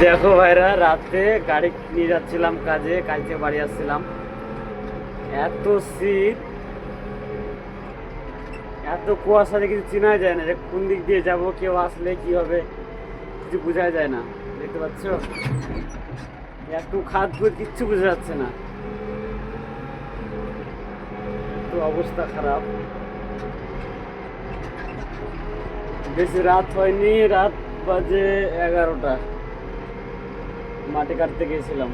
দেখো ভাইরা, রাতে গাড়ি নিয়ে যাচ্ছিলাম কাজে, কাজ থেকে বাড়ি আসছিলাম, এত শীত, এত কুয়াশা যে কিছু চেনা যায় না, যে কোন দিক দিয়ে যাব, কেউ আসলে কি হবে কিছু বোঝা যায় না। দেখতে পাচ্ছ, এত খাদ খুদ কিচ্ছু বোঝা যাচ্ছে না, তো অবস্থা খারাপ। বেশি রাত হয়নি, রাত বাজে 11টা। মাটি কাটতে গিয়েছিলাম,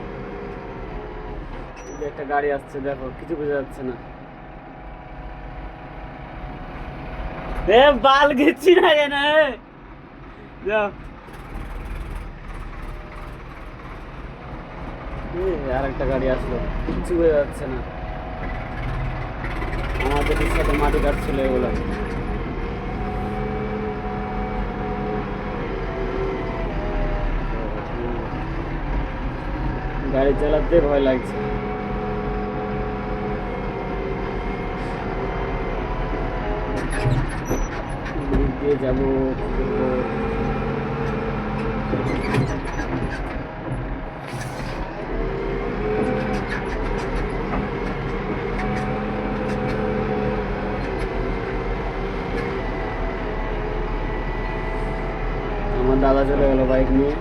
যে একটা গাড়ি আসছে, দেখো কিছু বোঝা যাচ্ছে না। বাল গেছি না কেন, যাও। আর একটা গাড়ি আসলো, কিছু বোঝা যাচ্ছে না। আমাদের সাথে মাটি কাটছিল এগুলো। গাড়ি চালাতে ভয় লাগছে। দিক দিয়ে যাবো, আমার দাদা চলে গেল বাইক নিয়ে।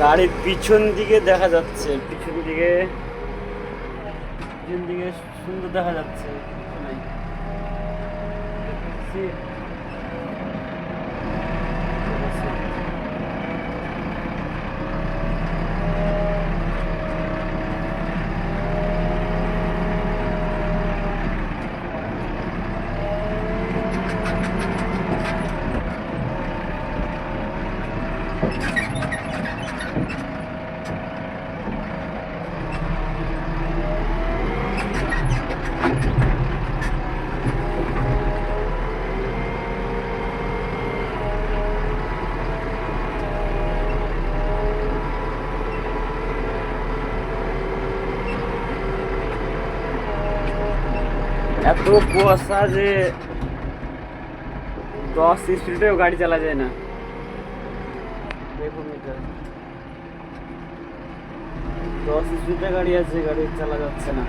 গাড়ির পিছন দিকে দেখা যাচ্ছে, পিছন দিকে সুন্দর দেখা যাচ্ছে। এত কুয়াশা যে 10 স্পিডেও গাড়ি চালা যায় না। দেখুন, এটা 10 স্পিডে গাড়ি আছে, গাড়ি চালা যাচ্ছে না।